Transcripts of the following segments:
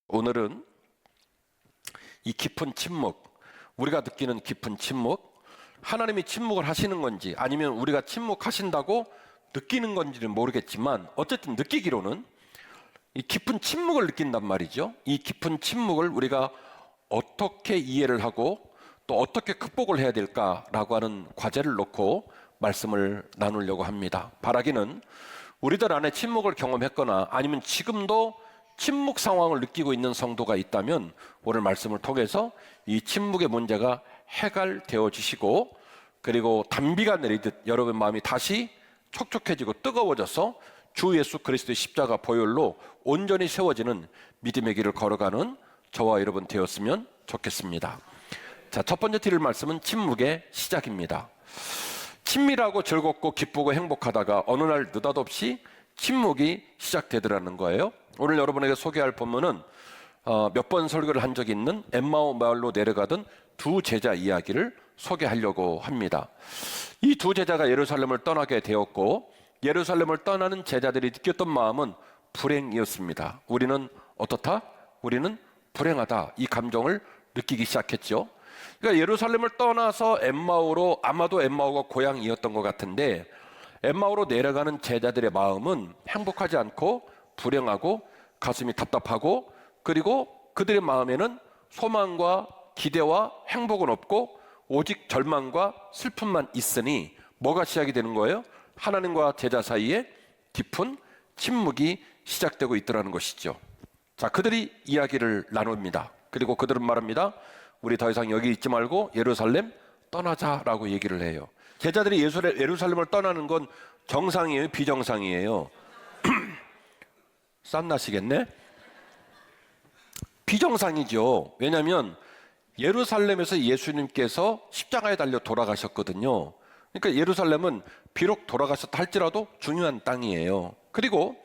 오늘은 이 깊은 침묵, 우리가 느끼는 깊은 침묵, 하나님이 침묵을 하시는 건지 아니면 우리가 침묵하신다고 느끼는 건지는 모르겠지만 어쨌든 느끼기로는 이 깊은 침묵을 느낀단 말이죠. 이 깊은 침묵을 우리가 어떻게 이해를 하고 또 어떻게 극복을 해야 될까라고 하는 과제를 놓고 말씀을 나누려고 합니다. 바라기는 우리들 안에 침묵을 경험했거나 아니면 지금도 침묵 상황을 느끼고 있는 성도가 있다면 오늘 말씀을 통해서 이 침묵의 문제가 해결되어 주시고, 그리고 단비가 내리듯 여러분 마음이 다시 촉촉해지고 뜨거워져서 주 예수 그리스도의 십자가 보혈로 온전히 세워지는 믿음의 길을 걸어가는 저와 여러분 되었으면 좋겠습니다. 자, 첫 번째 드릴 말씀은 침묵의 시작입니다. 친밀하고 즐겁고 기쁘고 행복하다가 어느 날 느닷없이 침묵이 시작되더라는 거예요. 오늘 여러분에게 소개할 본문은 몇 번 설교를 한 적이 있는 엠마오 마을로 내려가던 두 제자 이야기를 소개하려고 합니다. 이 두 제자가 예루살렘을 떠나게 되었고, 예루살렘을 떠나는 제자들이 느꼈던 마음은 불행이었습니다. 우리는 어떻다? 우리는 불행하다. 이 감정을 느끼기 시작했죠. 그러니까 예루살렘을 떠나서 엠마오로, 아마도 엠마오가 고향이었던 것 같은데, 엠마오로 내려가는 제자들의 마음은 행복하지 않고 불행하고 가슴이 답답하고, 그리고 그들의 마음에는 소망과 기대와 행복은 없고 오직 절망과 슬픔만 있으니 뭐가 시작이 되는 거예요? 하나님과 제자 사이에 깊은 침묵이 시작되고 있더라는 것이죠. 자, 그들이 이야기를 나눕니다. 그리고 그들은 말합니다. 우리 더 이상 여기 있지 말고 예루살렘 떠나자라고 얘기를 해요. 제자들이 예루살렘을 떠나는 건 정상이에요? 비정상이에요? 쌈나시겠네? 비정상이죠. 왜냐하면 예루살렘에서 예수님께서 십자가에 달려 돌아가셨거든요. 그러니까 예루살렘은 비록 돌아가셨다 할지라도 중요한 땅이에요. 그리고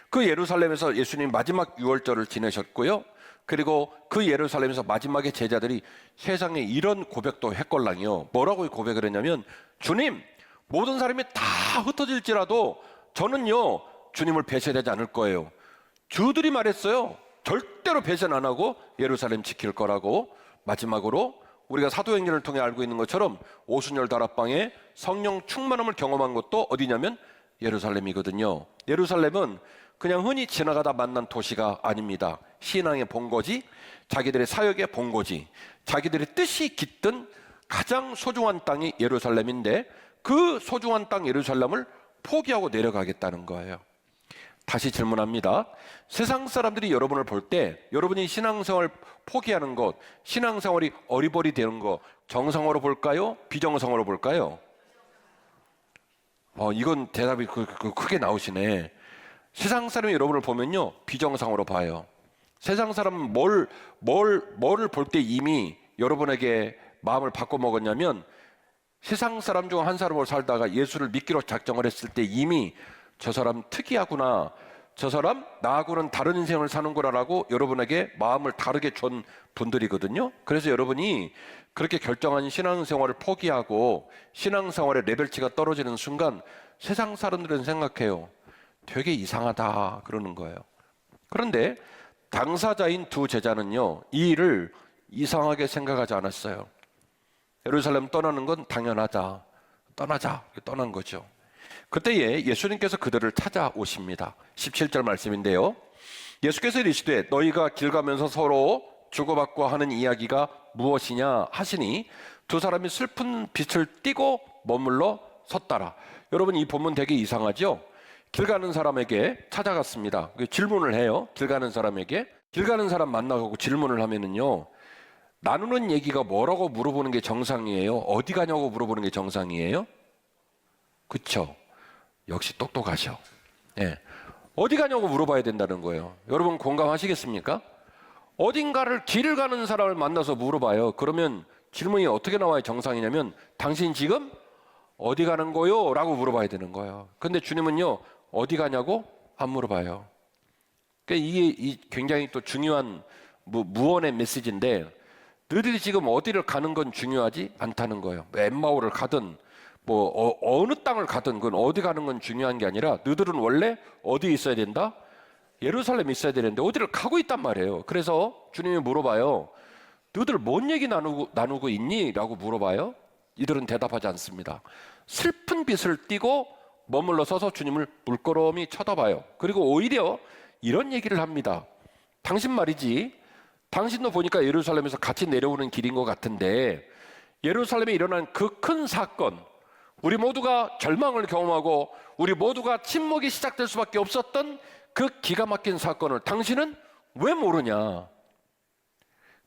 그 예루살렘에서 예수님 마지막 유월절을 지내셨고요. 그리고 그 예루살렘에서 마지막에 제자들이 세상에 이런 고백도 했걸랑요. 뭐라고 고백을 했냐면, 주님, 모든 사람이 다 흩어질지라도 저는요 주님을 배신하지 않을 거예요. 주들이 말했어요. 절대로 배신 안 하고 예루살렘 지킬 거라고. 마지막으로 우리가 사도행전을 통해 알고 있는 것처럼 오순절 다락방에 성령 충만함을 경험한 것도 어디냐면 예루살렘이거든요. 예루살렘은 그냥 흔히 지나가다 만난 도시가 아닙니다. 신앙의 본거지, 자기들의 사역의 본거지, 자기들의 뜻이 깃든 가장 소중한 땅이 예루살렘인데, 그 소중한 땅 예루살렘을 포기하고 내려가겠다는 거예요. 다시 질문합니다. 세상 사람들이 여러분을 볼 때 여러분이 신앙생활 포기하는 것, 신앙생활이 어리버리 되는 것, 정상으로 볼까요? 비정상으로 볼까요? 이건 대답이 크게 나오시네. 세상 사람이 여러분을 보면요 비정상으로 봐요. 세상 사람은 뭐를 볼 때 이미 여러분에게 마음을 바꿔먹었냐면, 세상 사람 중 한 사람으로 살다가 예수를 믿기로 작정을 했을 때 이미 저 사람 특이하구나, 저 사람 나하고는 다른 인생을 사는구나라고 여러분에게 마음을 다르게 준 분들이거든요. 그래서 여러분이 그렇게 결정한 신앙생활을 포기하고 신앙생활의 레벨치가 떨어지는 순간 세상 사람들은 생각해요. 되게 이상하다 그러는 거예요. 그런데 당사자인 두 제자는요 이 일을 이상하게 생각하지 않았어요. 예루살렘 떠나는 건 당연하다, 떠난 거죠. 그때에 예수님께서 그들을 찾아오십니다. 17절 말씀인데요, 예수께서 이르시되 너희가 길 가면서 서로 주고받고 하는 이야기가 무엇이냐 하시니 두 사람이 슬픈 빛을 띠고 머물러 섰더라. 여러분, 이 본문 되게 이상하죠? 길 가는 사람에게 찾아갔습니다. 질문을 해요. 길 가는 사람에게. 길 가는 사람 만나고 질문을 하면은요, 나누는 얘기가 뭐라고 물어보는 게 정상이에요? 어디 가냐고 물어보는 게 정상이에요? 그쵸? 역시 똑똑하셔. 네. 어디 가냐고 물어봐야 된다는 거예요. 여러분 공감하시겠습니까? 어딘가를 길을 가는 사람을 만나서 물어봐요. 그러면 질문이 어떻게 나와야 정상이냐면, 당신 지금 어디 가는 거요? 라고 물어봐야 되는 거예요. 근데 주님은요 어디 가냐고 안 물어봐요. 그러니까 이게 굉장히 또 중요한 무언의 메시지인데, 너희들이 지금 어디를 가는 건 중요하지 않다는 거예요. 엠마오를 가든 어느 땅을 가든 그건 어디 가는 건 중요한 게 아니라, 너희들은 원래 어디 있어야 된다? 예루살렘에 있어야 되는데 어디를 가고 있단 말이에요. 그래서 주님이 물어봐요. 너희들 뭔 얘기 나누고 있니? 라고 물어봐요. 이들은 대답하지 않습니다. 슬픈 빛을 띠고 머물러 서서 주님을 물끄러미 쳐다봐요. 그리고 오히려 이런 얘기를 합니다. 당신 말이지, 당신도 보니까 예루살렘에서 같이 내려오는 길인 것 같은데 예루살렘에 일어난 그 큰 사건, 우리 모두가 절망을 경험하고 우리 모두가 침묵이 시작될 수밖에 없었던 그 기가 막힌 사건을 당신은 왜 모르냐?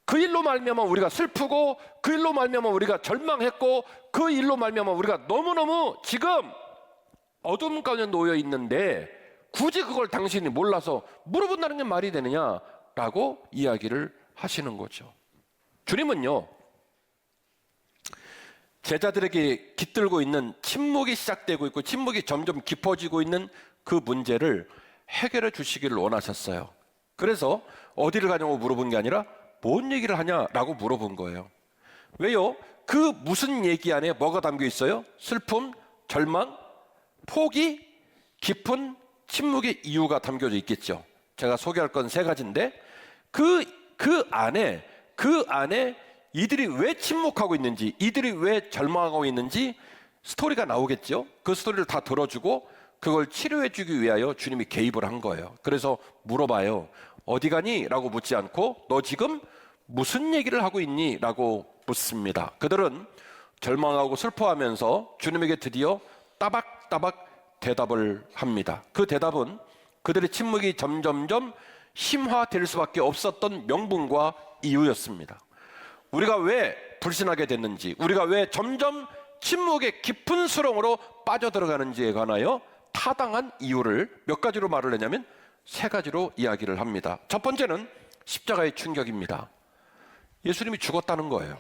그 일로 말미암아 우리가 슬프고 그 일로 말미암아 우리가 절망했고 그 일로 말미암아 우리가 너무너무 지금 어둠 가운데 놓여 있는데 굳이 그걸 당신이 몰라서 물어본다는 게 말이 되느냐라고 이야기를 하시는 거죠. 주님은요, 제자들에게 깃들고 있는 침묵이 시작되고 있고 침묵이 점점 깊어지고 있는 그 문제를 해결해 주시기를 원하셨어요. 그래서 어디를 가냐고 물어본 게 아니라 뭔 얘기를 하냐라고 물어본 거예요. 왜요? 그 무슨 얘기 안에 뭐가 담겨 있어요? 슬픔, 절망, 포기, 깊은 침묵의 이유가 담겨져 있겠죠. 제가 소개할 건 3가지인데 그 안에 이들이 왜 침묵하고 있는지, 이들이 왜 절망하고 있는지 스토리가 나오겠죠. 그 스토리를 다 들어주고 그걸 치료해 주기 위하여 주님이 개입을 한 거예요. 그래서 물어봐요. 어디 가니? 라고 묻지 않고 너 지금 무슨 얘기를 하고 있니? 라고 묻습니다. 그들은 절망하고 슬퍼하면서 주님에게 드디어 따박따박 대답을 합니다. 그 대답은 그들의 침묵이 점점점 심화될 수밖에 없었던 명분과 이유였습니다. 우리가 왜 불신하게 됐는지, 우리가 왜 점점 침묵의 깊은 수렁으로 빠져들어가는지에 관하여 타당한 이유를 몇 가지로 말을 했냐면 3가지로 이야기를 합니다. 첫 번째는 십자가의 충격입니다. 예수님이 죽었다는 거예요.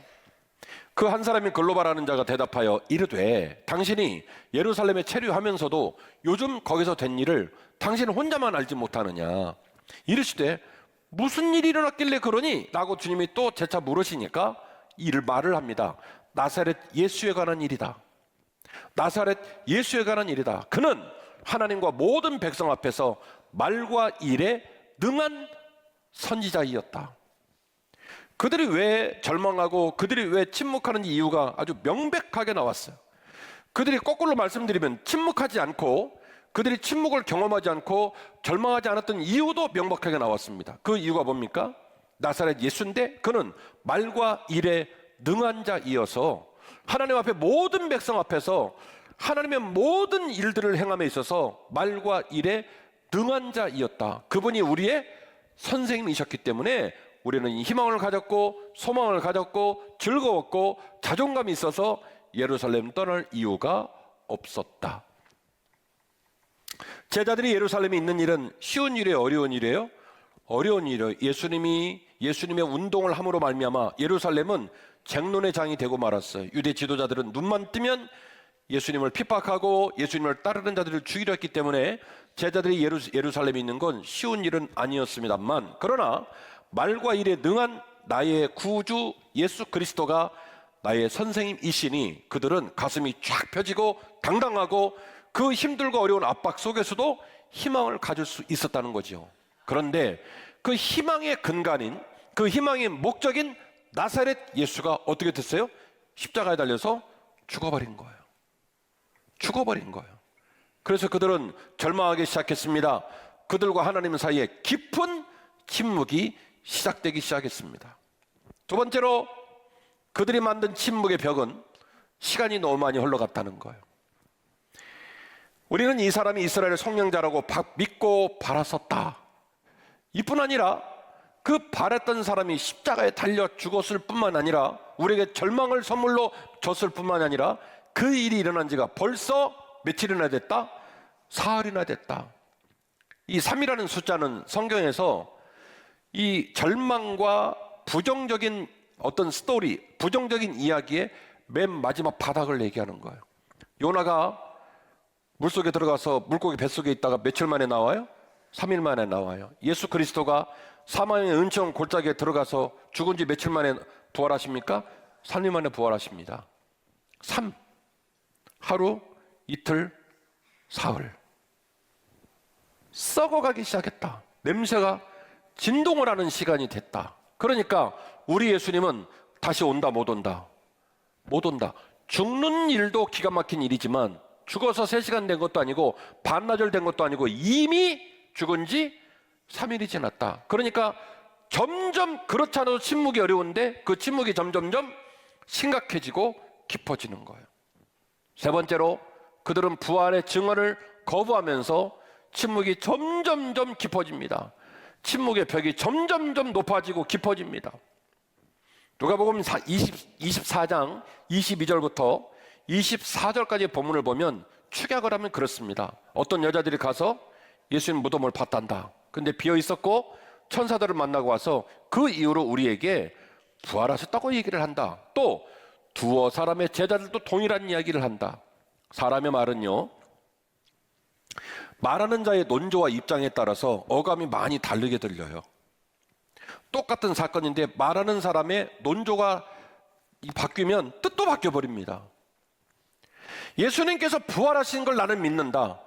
그 한 사람이 글로바라는 자가 대답하여 이르되 당신이 예루살렘에 체류하면서도 요즘 거기서 된 일을 당신은 혼자만 알지 못하느냐. 이르시되 무슨 일이 일어났길래 그러니? 라고 주님이 또 재차 물으시니까 말을 합니다. 나사렛 예수에 관한 일이다. 나사렛 예수에 관한 일이다. 그는 하나님과 모든 백성 앞에서 말과 일에 능한 선지자이었다. 그들이 왜 절망하고 그들이 왜 침묵하는 이유가 아주 명백하게 나왔어요. 그들이 거꾸로 말씀드리면 침묵하지 않고 그들이 침묵을 경험하지 않고 절망하지 않았던 이유도 명백하게 나왔습니다. 그 이유가 뭡니까? 나사렛 예수인데 그는 말과 일에 능한 자이어서 하나님 앞에 모든 백성 앞에서 하나님의 모든 일들을 행함에 있어서 말과 일에 능한 자이었다. 그분이 우리의 선생님이셨기 때문에 우리는 희망을 가졌고 소망을 가졌고 즐거웠고 자존감이 있어서 예루살렘 떠날 이유가 없었다. 제자들이 예루살렘에 있는 일은 쉬운 일이에요? 어려운 일이에요? 어려운 일이에요. 예수님의 운동을 함으로 말미암아 예루살렘은 쟁론의 장이 되고 말았어요. 유대 지도자들은 눈만 뜨면 예수님을 핍박하고 예수님을 따르는 자들을 죽이려 했기 때문에 제자들이 예루살렘에 있는 건 쉬운 일은 아니었습니다만, 그러나 말과 일에 능한 나의 구주 예수 그리스도가 나의 선생님이시니 그들은 가슴이 쫙 펴지고 당당하고 그 힘들고 어려운 압박 속에서도 희망을 가질 수 있었다는 거죠. 그런데 그 희망의 근간인, 그 희망의 목적인 나사렛 예수가 어떻게 됐어요? 십자가에 달려서 죽어버린 거예요. 죽어버린 거예요. 그래서 그들은 절망하기 시작했습니다. 그들과 하나님 사이에 깊은 침묵이 시작되기 시작했습니다. 두 번째로 그들이 만든 침묵의 벽은 시간이 너무 많이 흘러갔다는 거예요. 우리는 이 사람이 이스라엘의 성령자라고 믿고 바랐었다. 이뿐 아니라 그 바랬던 사람이 십자가에 달려 죽었을 뿐만 아니라 우리에게 절망을 선물로 줬을 뿐만 아니라 그 일이 일어난 지가 벌써 며칠이나 됐다? 사흘이나 됐다. 이 3이라는 숫자는 성경에서 이 절망과 부정적인 어떤 스토리, 부정적인 이야기의 맨 마지막 바닥을 얘기하는 거예요. 요나가 물속에 들어가서 물고기 뱃속에 있다가 며칠 만에 나와요? 3일 만에 나와요. 예수 그리스도가 사망의 은총 골짜기에 들어가서 죽은 지 며칠 만에 부활하십니까? 3일 만에 부활하십니다. 3, 하루, 이틀, 사흘. 썩어가기 시작했다. 냄새가 진동을 하는 시간이 됐다. 그러니까 우리 예수님은 다시 온다, 못 온다? 못 온다. 죽는 일도 기가 막힌 일이지만 죽어서 3시간 된 것도 아니고 반나절 된 것도 아니고 이미 죽은 지 3일이 지났다. 그러니까 점점 그렇지 않아도 침묵이 어려운데 그 침묵이 점점점 심각해지고 깊어지는 거예요. 세 번째로 그들은 부활의 증언을 거부하면서 침묵이 점점점 깊어집니다. 침묵의 벽이 점점점 높아지고 깊어집니다. 누가복음 24장 22절부터 24절까지 본문을 보면 축약을 하면 그렇습니다. 어떤 여자들이 가서 예수님 무덤을 봤단다. 근데 비어 있었고 천사들을 만나고 와서 그 이후로 우리에게 부활하셨다고 얘기를 한다. 또 두어 사람의 제자들도 동일한 이야기를 한다. 사람의 말은요, 말하는 자의 논조와 입장에 따라서 어감이 많이 다르게 들려요. 똑같은 사건인데 말하는 사람의 논조가 바뀌면 뜻도 바뀌어버립니다. 예수님께서 부활하신 걸 나는 믿는다.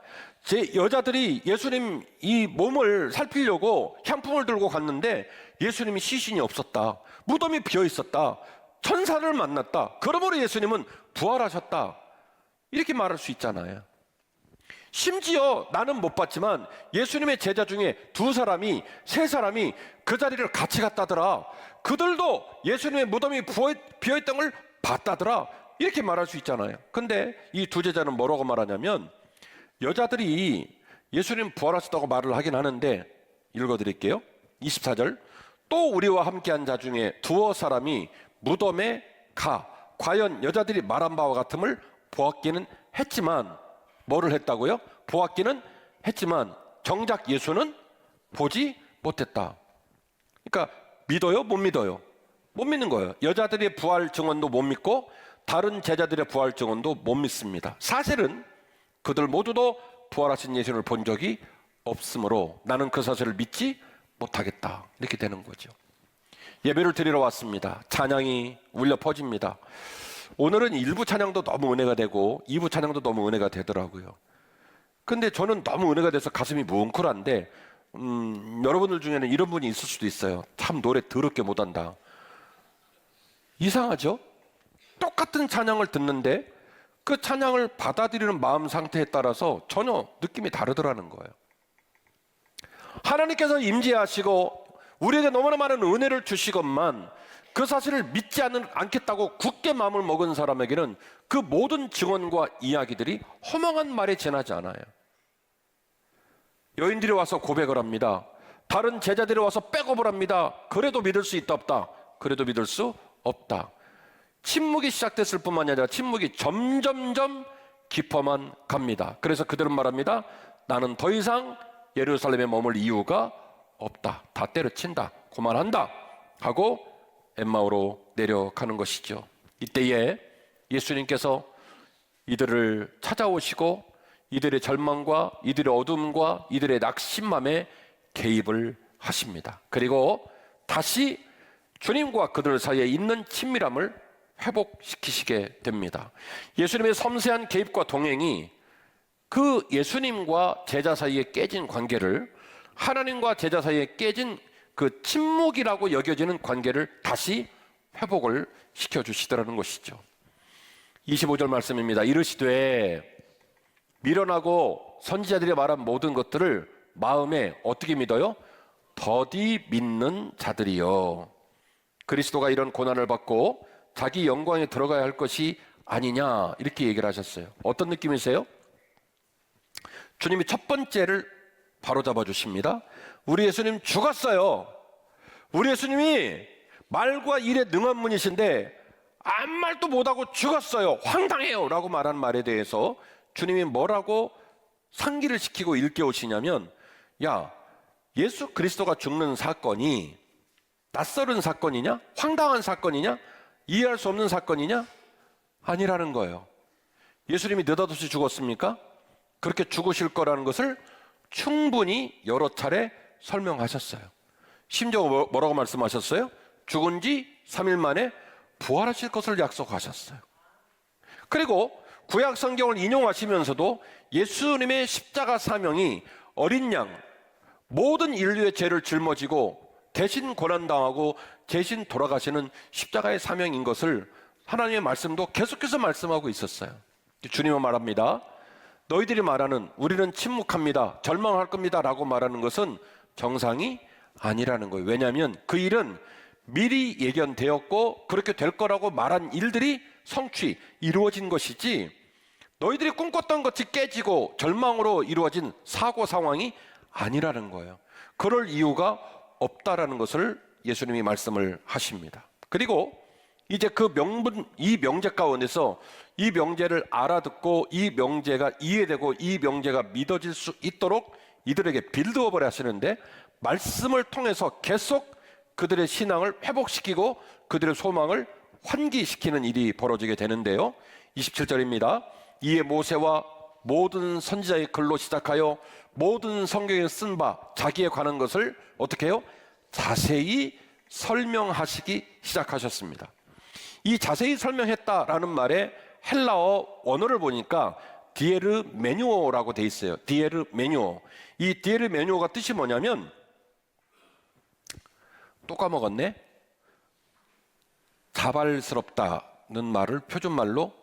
제 여자들이 예수님 이 몸을 살피려고 향품을 들고 갔는데 예수님이 시신이 없었다. 무덤이 비어 있었다. 천사를 만났다. 그러므로 예수님은 부활하셨다. 이렇게 말할 수 있잖아요. 심지어 나는 못 봤지만 예수님의 제자 중에 2사람이 3사람이 그 자리를 같이 갔다더라. 그들도 예수님의 무덤이 비어있던 걸 봤다더라. 이렇게 말할 수 있잖아요. 근데 이 2 제자는 뭐라고 말하냐면 여자들이 예수님 부활하셨다고 말을 하긴 하는데 읽어드릴게요. 24절. 또 우리와 함께한 자 중에 2 사람이 무덤에 가 과연 여자들이 말한 바와 같음을 보았기는 했지만 뭐를 했다고요? 보았기는 했지만 정작 예수는 보지 못했다. 그러니까 믿어요? 못 믿어요? 못 믿는 거예요. 여자들의 부활 증언도 못 믿고 다른 제자들의 부활 증언도 못 믿습니다. 사실은 그들 모두도 부활하신 예수님을 본 적이 없으므로 나는 그 사실을 믿지 못하겠다. 이렇게 되는 거죠. 예배를 드리러 왔습니다. 찬양이 울려 퍼집니다. 오늘은 1부 찬양도 너무 은혜가 되고 2부 찬양도 너무 은혜가 되더라고요. 근데 저는 너무 은혜가 돼서 가슴이 뭉클한데 여러분들 중에는 이런 분이 있을 수도 있어요. 참 노래 더럽게 못한다. 이상하죠? 똑같은 찬양을 듣는데 그 찬양을 받아들이는 마음 상태에 따라서 전혀 느낌이 다르더라는 거예요. 하나님께서 임재하시고 우리에게 너무나 많은 은혜를 주시건만 그 사실을 믿지 않겠다고 굳게 마음을 먹은 사람에게는 그 모든 증언과 이야기들이 허망한 말에 지나지 않아요. 여인들이 와서 고백을 합니다. 다른 제자들이 와서 백업을 합니다. 그래도 믿을 수 있다 없다? 그래도 믿을 수 없다. 침묵이 시작됐을 뿐만이 아니라 침묵이 점점점 깊어만 갑니다. 그래서 그들은 말합니다. 나는 더 이상 예루살렘에 머물 이유가 없다. 다 때려친다. 그만한다. 하고 엠마오로 내려가는 것이죠. 이때에 예수님께서 이들을 찾아오시고 이들의 절망과 이들의 어둠과 이들의 낙심함에 개입을 하십니다. 그리고 다시 주님과 그들 사이에 있는 친밀함을 회복시키시게 됩니다. 예수님의 섬세한 개입과 동행이 그 예수님과 제자 사이에 깨진 관계를 하나님과 제자 사이에 깨진 그 침묵이라고 여겨지는 관계를 다시 회복을 시켜주시더라는 것이죠. 25절 말씀입니다. 이르시되 미련하고 선지자들이 말한 모든 것들을 마음에 어떻게 믿어요? 더디 믿는 자들이요. 그리스도가 이런 고난을 받고 자기 영광에 들어가야 할 것이 아니냐 이렇게 얘기를 하셨어요. 어떤 느낌이세요? 주님이 첫 번째를 바로잡아 주십니다. 우리 예수님 죽었어요. 우리 예수님이 말과 일에 능한 분이신데 아무 말도 못하고 죽었어요. 황당해요 라고 말한 말에 대해서 주님이 뭐라고 상기를 시키고 일깨우시냐면 야, 예수 그리스도가 죽는 사건이 낯설은 사건이냐? 황당한 사건이냐? 이해할 수 없는 사건이냐? 아니라는 거예요. 예수님이 느닷없이 죽었습니까? 그렇게 죽으실 거라는 것을 충분히 여러 차례 설명하셨어요. 심지어 뭐라고 말씀하셨어요? 죽은 지 3일 만에 부활하실 것을 약속하셨어요. 그리고 구약 성경을 인용하시면서도 예수님의 십자가 사명이 어린 양, 모든 인류의 죄를 짊어지고 대신 고난당하고 대신 돌아가시는 십자가의 사명인 것을 하나님의 말씀도 계속해서 말씀하고 있었어요. 주님은 말합니다. 너희들이 말하는 우리는 침묵합니다, 절망할 겁니다 라고 말하는 것은 정상이 아니라는 거예요. 왜냐하면 그 일은 미리 예견되었고 그렇게 될 거라고 말한 일들이 성취, 이루어진 것이지 너희들이 꿈꿨던 것이 깨지고 절망으로 이루어진 사고 상황이 아니라는 거예요. 그럴 이유가 없다라는 것을 예수님이 말씀을 하십니다. 그리고 이제 이 명제 가운데서 이 명제를 알아듣고 이 명제가 이해되고 이 명제가 믿어질 수 있도록 이들에게 빌드업을 하시는데 말씀을 통해서 계속 그들의 신앙을 회복시키고 그들의 소망을 환기시키는 일이 벌어지게 되는데요. 27절입니다. 이에 모세와 모든 선지자의 글로 시작하여 모든 성경에 쓴 바 자기에 관한 것을 어떻게 해요? 자세히 설명하시기 시작하셨습니다. 이 자세히 설명했다라는 말에 헬라어 원어를 보니까 디에르 메뉴어라고 돼 있어요. 디에르 메뉴어. 이 디에르 메뉴어가 뜻이 뭐냐면 또 까먹었네. 자발스럽다는 말을 표준말로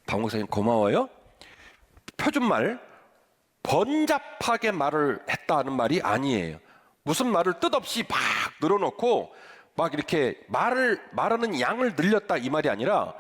박 목사님 고마워요. 표준말 번잡하게 말을 했다는 말이 아니에요. 무슨 말을 뜻없이 막 늘어놓고 막 이렇게 말하는 양을 늘렸다 이 말이 아니라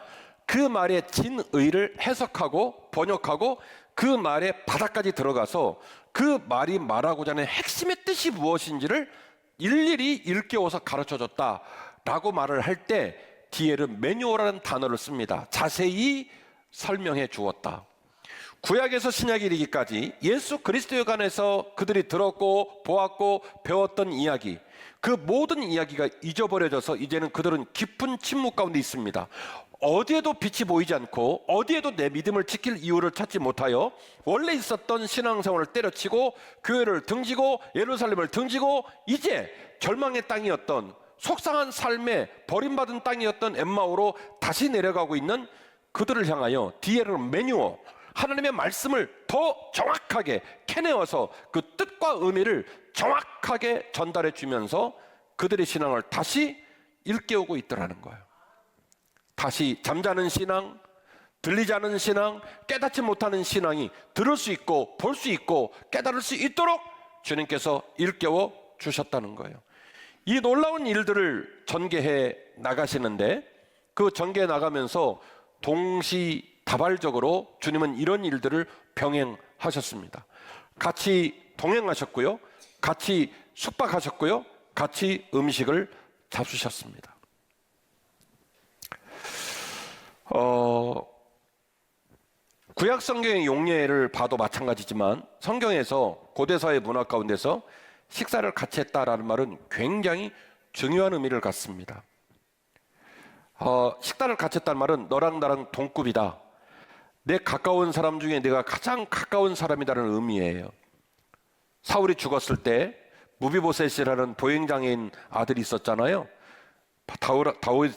그 말의 진의를 해석하고 번역하고 그 말의 바닥까지 들어가서 그 말이 말하고자 하는 핵심의 뜻이 무엇인지를 일일이 일깨워서 가르쳐줬다라고 말을 할 때 디에르 매뉴어라는 단어를 씁니다. 자세히 설명해 주었다. 구약에서 신약에 이르기까지 예수 그리스도에 관해서 그들이 들었고 보았고 배웠던 이야기, 그 모든 이야기가 잊어버려져서 이제는 그들은 깊은 침묵 가운데 있습니다. 어디에도 빛이 보이지 않고 어디에도 내 믿음을 지킬 이유를 찾지 못하여 원래 있었던 신앙생활을 때려치고 교회를 등지고 예루살렘을 등지고 이제 절망의 땅이었던 속상한 삶에 버림받은 땅이었던 엠마오로 다시 내려가고 있는 그들을 향하여 디에르 매뉴어, 하나님의 말씀을 더 정확하게 캐내어서 그 뜻과 의미를 정확하게 전달해 주면서 그들의 신앙을 다시 일깨우고 있더라는 거예요. 다시 잠자는 신앙, 들리지 않는 신앙, 깨닫지 못하는 신앙이 들을 수 있고 볼 수 있고 깨달을 수 있도록 주님께서 일깨워 주셨다는 거예요. 이 놀라운 일들을 전개해 나가시는데 그 전개해 나가면서 동시다발적으로 주님은 이런 일들을 병행하셨습니다. 같이 동행하셨고요, 같이 숙박하셨고요, 같이 음식을 잡수셨습니다. 구약 성경의 용례를 봐도 마찬가지지만 성경에서 고대사의 문화 가운데서 식사를 같이 했다라는 말은 굉장히 중요한 의미를 갖습니다. 식사를 같이 했다는 말은 너랑 나랑 동급이다, 내 가까운 사람 중에 내가 가장 가까운 사람이라는 의미예요. 사울이 죽었을 때 무비보셋이라는 보행장애인 아들이 있었잖아요.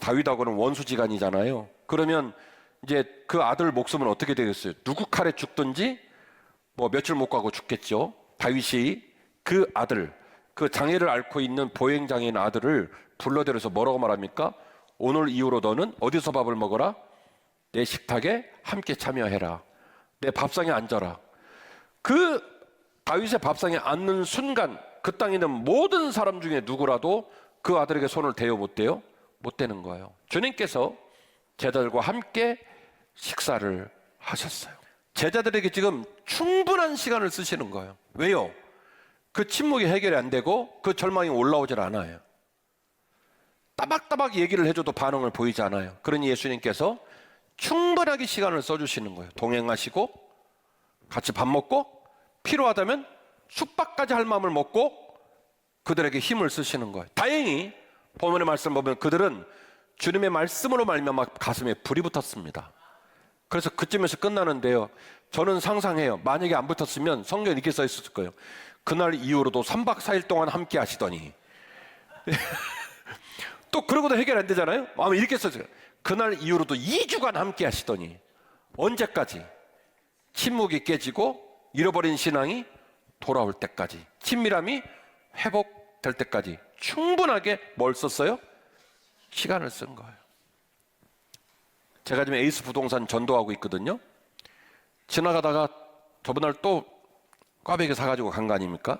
다윗하고는 원수지간이잖아요. 그러면 이제 그 아들 목숨은 어떻게 되겠어요? 누구 칼에 죽든지 뭐 며칠 못 가고 죽겠죠. 다윗이 그 아들, 그 장애를 앓고 있는 보행장애인 아들을 불러들여서 뭐라고 말합니까? 오늘 이후로 너는 어디서 밥을 먹어라? 내 식탁에 함께 참여해라. 내 밥상에 앉아라. 그 다윗의 밥상에 앉는 순간 그 땅에 있는 모든 사람 중에 누구라도 그 아들에게 손을 대요, 못 대요? 못 대는 거예요. 주님께서 제자들과 함께 식사를 하셨어요. 제자들에게 지금 충분한 시간을 쓰시는 거예요. 왜요? 그 침묵이 해결이 안 되고 그 절망이 올라오질 않아요. 따박따박 얘기를 해줘도 반응을 보이지 않아요. 그러니 예수님께서 충분하게 시간을 써주시는 거예요. 동행하시고 같이 밥 먹고 필요하다면 숙박까지 할 마음을 먹고 그들에게 힘을 쓰시는 거예요. 다행히 본문의 말씀을 보면 그들은 주님의 말씀으로 말미암아 가슴에 불이 붙었습니다. 그래서 그쯤에서 끝나는데요, 저는 상상해요. 만약에 안 붙었으면 성경에 이렇게 써 있었을 거예요. 그날 이후로도 3박 4일 동안 함께 하시더니 또 그러고도 해결 안 되잖아요. 아마 이렇게 써 있어요. 그날 이후로도 2주간 함께 하시더니 언제까지? 침묵이 깨지고 잃어버린 신앙이 돌아올 때까지, 친밀함이 회복될 때까지 충분하게 뭘 썼어요? 시간을 쓴 거예요. 제가 지금 에이스 부동산 전도하고 있거든요. 지나가다가 저번날 또 꽈배기 사가지고 간 거 아닙니까?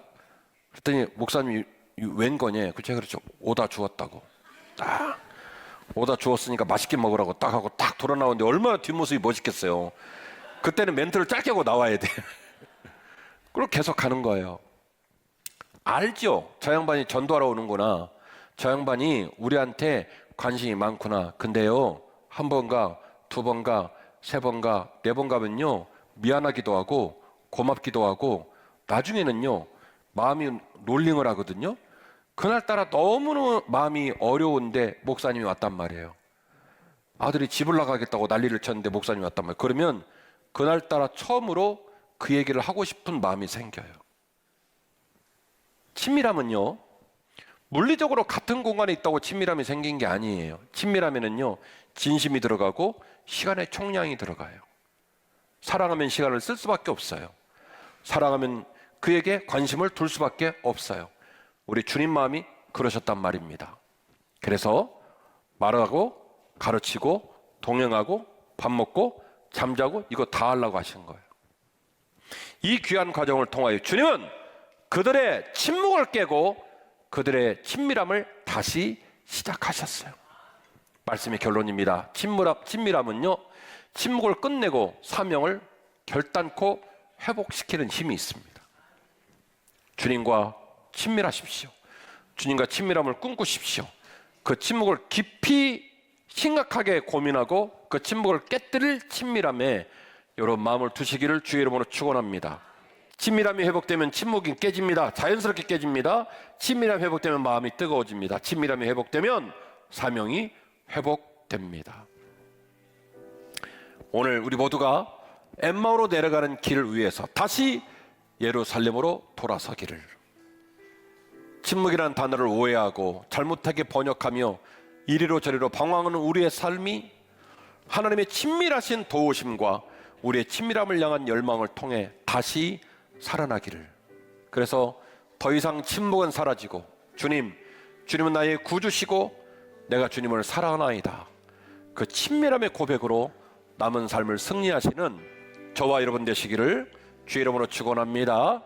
그랬더니 목사님이 웬 거냐? 제가 그렇죠. 오다 주었다고. 딱 오다 주었으니까 맛있게 먹으라고 딱 하고 딱 돌아 나오는데 얼마나 뒷모습이 멋있겠어요. 그때는 멘트를 짧게 하고 나와야 돼. 그리고 계속 가는 거예요. 알죠? 저 양반이 전도하러 오는구나. 저 양반이 우리한테 관심이 많구나. 근데요, 한 번가, 두 번가, 세 번가, 네 번 가면요, 미안하기도 하고 고맙기도 하고 나중에는요, 마음이 롤링을 하거든요. 그날따라 너무너무 마음이 어려운데 목사님이 왔단 말이에요. 아들이 집을 나가겠다고 난리를 쳤는데 목사님이 왔단 말이에요. 그러면 그날따라 처음으로 그 얘기를 하고 싶은 마음이 생겨요. 친밀함은요, 물리적으로 같은 공간에 있다고 친밀함이 생긴 게 아니에요. 친밀함에는요, 진심이 들어가고 시간의 총량이 들어가요. 사랑하면 시간을 쓸 수밖에 없어요. 사랑하면 그에게 관심을 둘 수밖에 없어요. 우리 주님 마음이 그러셨단 말입니다. 그래서 말하고 가르치고 동행하고 밥 먹고 잠자고 이거 다 하려고 하신 거예요. 이 귀한 과정을 통하여 주님은 그들의 침묵을 깨고 그들의 친밀함을 다시 시작하셨어요. 말씀의 결론입니다. 친밀함은요, 침묵을 끝내고 사명을 결단코 회복시키는 힘이 있습니다. 주님과 친밀하십시오. 주님과 친밀함을 꿈꾸십시오. 그 침묵을 깊이 심각하게 고민하고 그 침묵을 깨뜨릴 친밀함에 여러분 마음을 두시기를 주의 이름으로 축원합니다. 친밀함이 회복되면 침묵이 깨집니다. 자연스럽게 깨집니다. 친밀함이 회복되면 마음이 뜨거워집니다. 친밀함이 회복되면 사명이 회복됩니다. 오늘 우리 모두가 엠마오로 내려가는 길을 위해서 다시 예루살렘으로 돌아서기를, 침묵이라는 단어를 오해하고 잘못하게 번역하며 이리로 저리로 방황하는 우리의 삶이 하나님의 친밀하신 도우심과 우리의 친밀함을 향한 열망을 통해 다시 살아나기를, 그래서 더 이상 침묵은 사라지고 주님은 나의 구주시고 내가 주님을 사랑하나이다, 그 친밀함의 고백으로 남은 삶을 승리하시는 저와 여러분 되시기를 주의 이름으로 축원합니다.